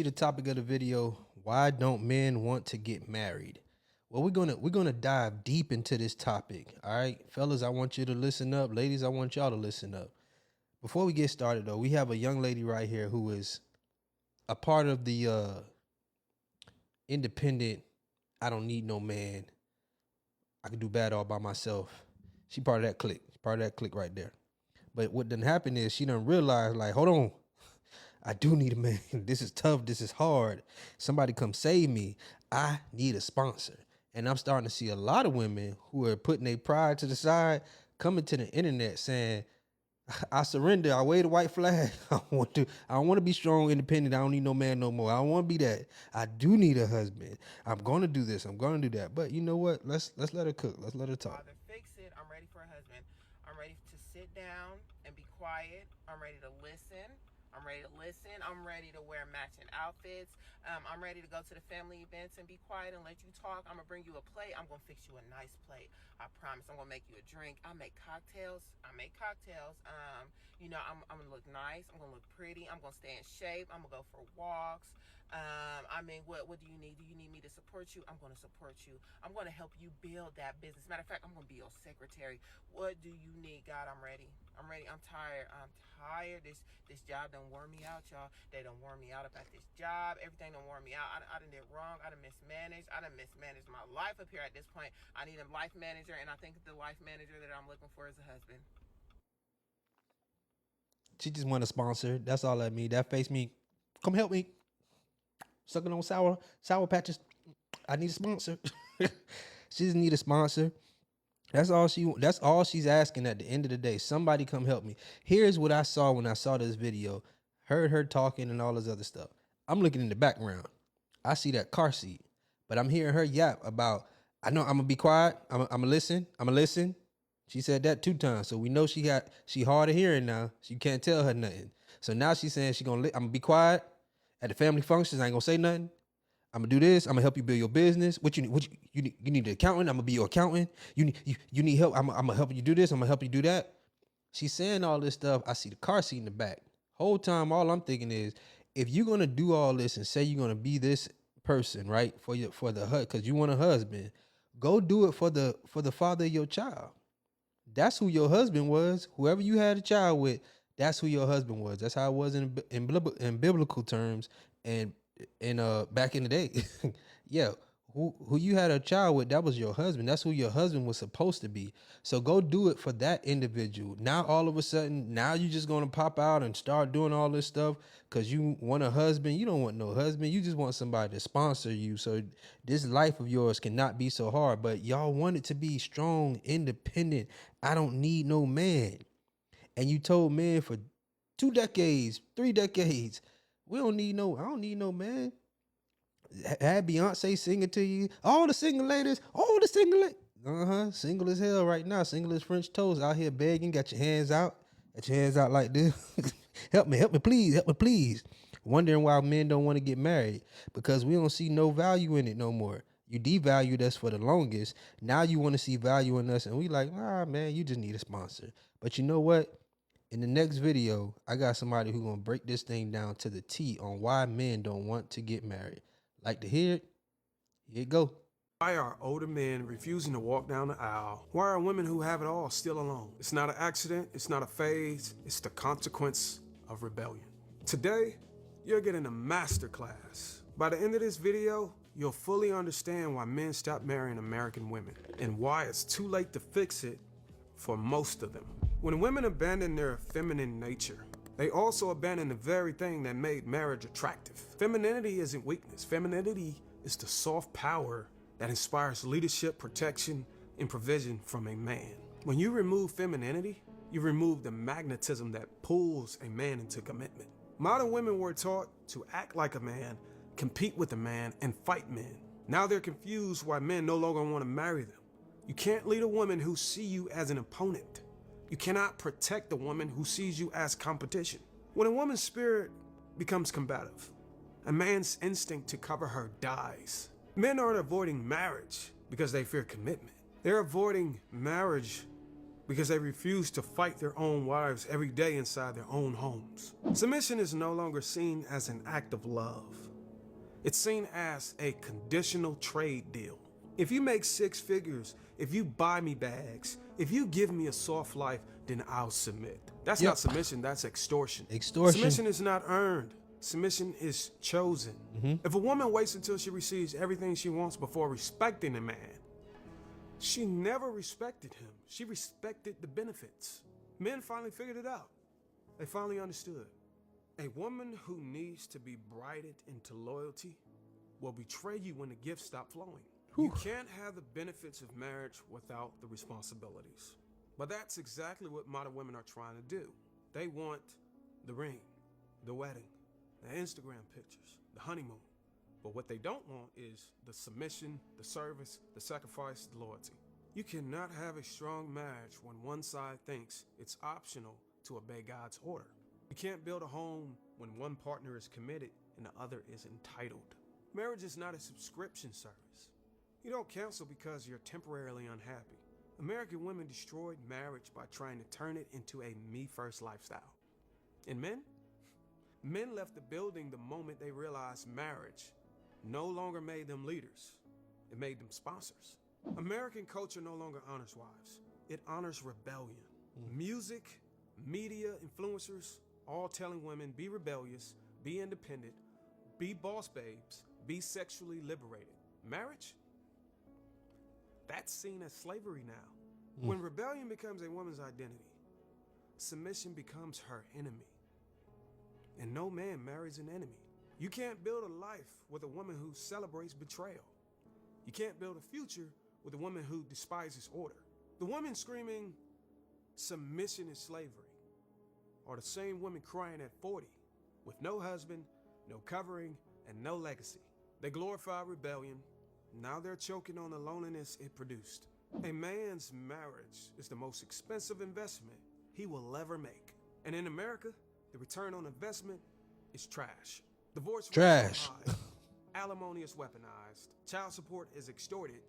The topic of the video: why don't men want to get married? Well, we're gonna dive deep into this topic. All right, fellas, I want you to listen up. Ladies, I want y'all to listen up. Before we get started, though, we have a young lady right here who is a part of the independent. I don't need no man. I can do bad all by myself. She part of that clique. Part of that clique right there. But what done happen is she done realized, like, hold on, I do need a man. This is tough. This is hard. Somebody come save me. I need a sponsor. And I'm starting to see a lot of women who are putting their pride to the side, coming to the internet saying, I surrender. I wave a white flag. I don't want to be strong, independent. I don't need no man no more. I don't want to be that. I do need a husband. I'm gonna do this. I'm gonna do that. But you know what? Let's let her cook. Let's let her talk. Father, fix it. I'm ready for a husband. I'm ready to sit down and be quiet. I'm ready to listen. I'm ready to listen. I'm ready to wear matching outfits. I'm ready to go to the family events and be quiet and let you talk. I'm gonna bring you a plate. I'm gonna fix you a nice plate. I promise. I'm gonna make you a drink. I make cocktails. I'm gonna look nice. I'm gonna look pretty. I'm gonna stay in shape. I'm gonna go for walks. What do you need? Do you need me to support you? I'm going to support you. I'm going to help you build that business. Matter of fact, I'm going to be your secretary. What do you need? God, I'm ready. I'm ready. I'm tired. I'm tired. This job done wore me out, y'all. They done wore me out about this job. Everything done wore me out. I done did wrong. I done mismanaged. I done mismanaged my life up here at this point. I need a life manager, and I think the life manager that I'm looking for is a husband. She just want a sponsor. That's all I mean. That face me. Come help me. Sucking on sour patches. I need a sponsor. She just need a sponsor. That's all she's asking at the end of the day. Somebody come help me. Here's what I saw when I saw this video. Heard her talking and all this other stuff. I'm looking in the background. I see that car seat. But I'm hearing her yap about, I know I'm gonna be quiet. I'm gonna listen. I'm gonna listen. She said that 2 times. So we know she hard of hearing now. So you can't tell her nothing. So now she's saying I'm gonna be quiet. At the family functions, I ain't gonna say nothing. I'm gonna do this. I'm gonna help you build your business. What you need? You need an accountant. I'm gonna be your accountant. You need help. I'm gonna help you do this. I'm gonna help you do that. She's saying all this stuff. I see the car seat in the back. Whole time, all I'm thinking is, if you're gonna do all this and say you're gonna be this person, right, for the because you want a husband, go do it for the father of your child. That's who your husband was. Whoever you had a child with, that's who your husband was. That's how it was in biblical terms and back in the day. Yeah, who you had a child with, that was your husband. That's who your husband was supposed to be. So go do it for that individual. Now all of a sudden, now you just gonna pop out and start doing all this stuff because you want a husband. You don't want no husband. You just want somebody to sponsor you. So this life of yours cannot be so hard. But y'all want it to be strong, independent. I don't need no man. And you told men for 2 decades, 3 decades, I don't need no man. Had Beyonce singing to you. All the single ladies, single as hell right now. Single as French toast out here begging, got your hands out. Got your hands out like this. Help me, please, help me, please. Wondering why men don't want to get married. Because we don't see no value in it no more. You devalued us for the longest. Now you want to see value in us. And we like, man, you just need a sponsor. But you know what? In the next video, I got somebody who's gonna break this thing down to the T on why men don't want to get married. Like to hear it? Here it go. Why are older men refusing to walk down the aisle? Why are women who have it all still alone? It's not an accident, it's not a phase, it's the consequence of rebellion. Today, you're getting a masterclass. By the end of this video, you'll fully understand why men stop marrying American women and why it's too late to fix it for most of them. When women abandon their feminine nature, they also abandon the very thing that made marriage attractive. Femininity isn't weakness. Femininity is the soft power that inspires leadership, protection, and provision from a man. When you remove femininity, you remove the magnetism that pulls a man into commitment. Modern women were taught to act like a man, compete with a man, and fight men. Now they're confused why men no longer want to marry them. You can't lead a woman who sees you as an opponent. You cannot protect a woman who sees you as competition. When a woman's spirit becomes combative, a man's instinct to cover her dies. Men aren't avoiding marriage because they fear commitment. They're avoiding marriage because they refuse to fight their own wives every day inside their own homes. Submission is no longer seen as an act of love. It's seen as a conditional trade deal. If you make six figures, if you buy me bags, if you give me a soft life, then I'll submit. That's Yep. not submission, that's extortion. Extortion. Submission is not earned. Submission is chosen. If a woman waits until she receives everything she wants before respecting a man, she never respected him. She respected the benefits. Men finally figured it out. They finally understood. A woman who needs to be brighted into loyalty will betray you when the gifts stop flowing. You can't have the benefits of marriage without the responsibilities. But that's exactly what modern women are trying to do. They want the ring, the wedding, the Instagram pictures, the honeymoon. But what they don't want is the submission, the service, the sacrifice, the loyalty. You cannot have a strong marriage when one side thinks it's optional to obey God's order. You can't build a home when one partner is committed and the other is entitled. Marriage is not a subscription service. You don't cancel because you're temporarily unhappy. American women destroyed marriage by trying to turn it into a me-first lifestyle. And men? Men left the building the moment they realized marriage no longer made them leaders. It made them sponsors. American culture no longer honors wives. It honors rebellion. Music, media, influencers, all telling women be rebellious, be independent, be boss babes, be sexually liberated. Marriage? That's seen as slavery now. When rebellion becomes a woman's identity, submission becomes her enemy. And no man marries an enemy. You can't build a life with a woman who celebrates betrayal. You can't build a future with a woman who despises order. The women screaming, submission is slavery, are the same women crying at 40 with no husband, no covering, and no legacy. They glorify rebellion. Now they're choking on the loneliness it produced. A man's marriage is the most expensive investment he will ever make. And in America, the return on investment is trash. Divorce rates are high. Alimony is weaponized. Child support is extorted.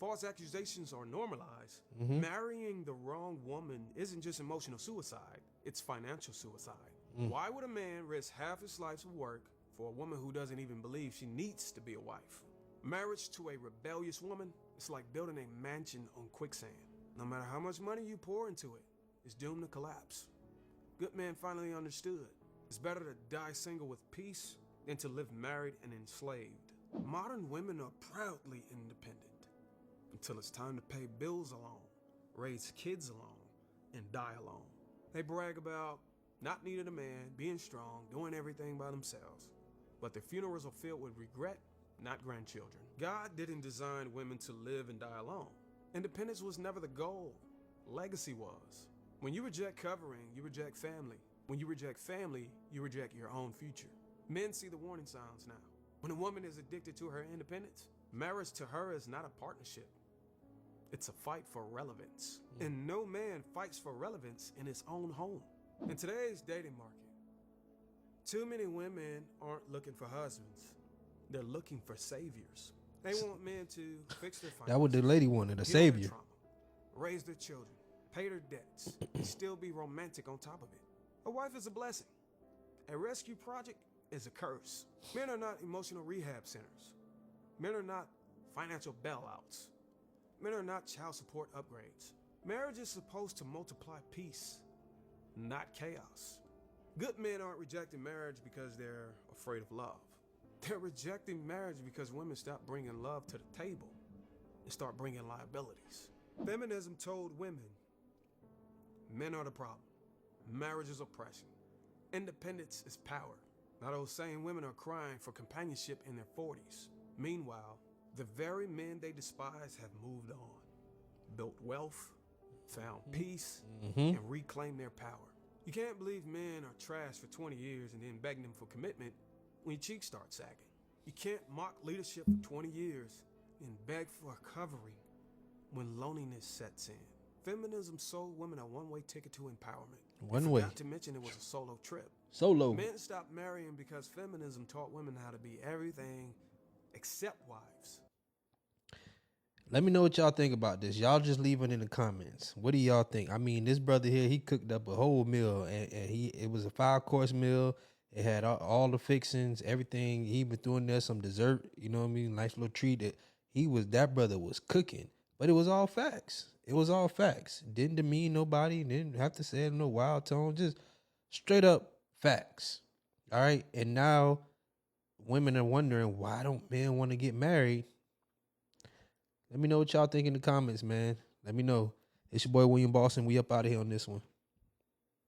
False accusations are normalized. Marrying the wrong woman isn't just emotional suicide, it's financial suicide. Why would a man risk half his life's work for a woman who doesn't even believe she needs to be a wife? Marriage to a rebellious woman is like building a mansion on quicksand. No matter how much money you pour into it, it's doomed to collapse. Good men finally understood. It's better to die single with peace than to live married and enslaved. Modern women are proudly independent until it's time to pay bills alone, raise kids alone, and die alone. They brag about not needing a man, being strong, doing everything by themselves. But their funerals are filled with regret, not grandchildren. God didn't design women to live and die alone. Independence was never the goal. Legacy was. When you reject covering, you reject family. When you reject family, you reject your own future. Men see the warning signs now. When a woman is addicted to her independence, marriage to her is not a partnership. It's a fight for relevance. And no man fights for relevance in his own home. In today's dating market, too many women aren't looking for husbands. They're looking for saviors. They want men to fix their finances. That what the lady wanted, a heal their savior. trauma, raise their children, pay their debts, and still be romantic on top of it. A wife is a blessing. A rescue project is a curse. Men are not emotional rehab centers. Men are not financial bailouts. Men are not child support upgrades. Marriage is supposed to multiply peace, not chaos. Good men aren't rejecting marriage because they're afraid of love. They're rejecting marriage because women stop bringing love to the table and start bringing liabilities. Feminism told women, men are the problem. Marriage is oppression. Independence is power. Now those same women are crying for companionship in their 40s. Meanwhile, the very men they despise have moved on, built wealth, found peace, and reclaimed their power. You can't believe men are trash for 20 years and then begging them for commitment when your cheeks start sagging. You can't mock leadership for 20 years and beg for a covering when loneliness sets in. Feminism sold women a one-way ticket to empowerment. One way. Not to mention it was a solo trip. Solo. Men stopped marrying because feminism taught women how to be everything except wives. Let me know what y'all think about this. Y'all just leave it in the comments. What do y'all think? I mean, this brother here, he cooked up a whole meal, and it was a 5-course meal. It had all the fixings, everything. He even threw in there some dessert. You know what I mean? Nice little treat. That brother was cooking, but it was all facts. It was all facts. Didn't demean nobody. Didn't have to say it in no wild tone. Just straight up facts. All right. And now women are wondering, why don't men want to get married? Let me know what y'all think in the comments, man. Let me know. It's your boy William Boston. We up out of here on this one.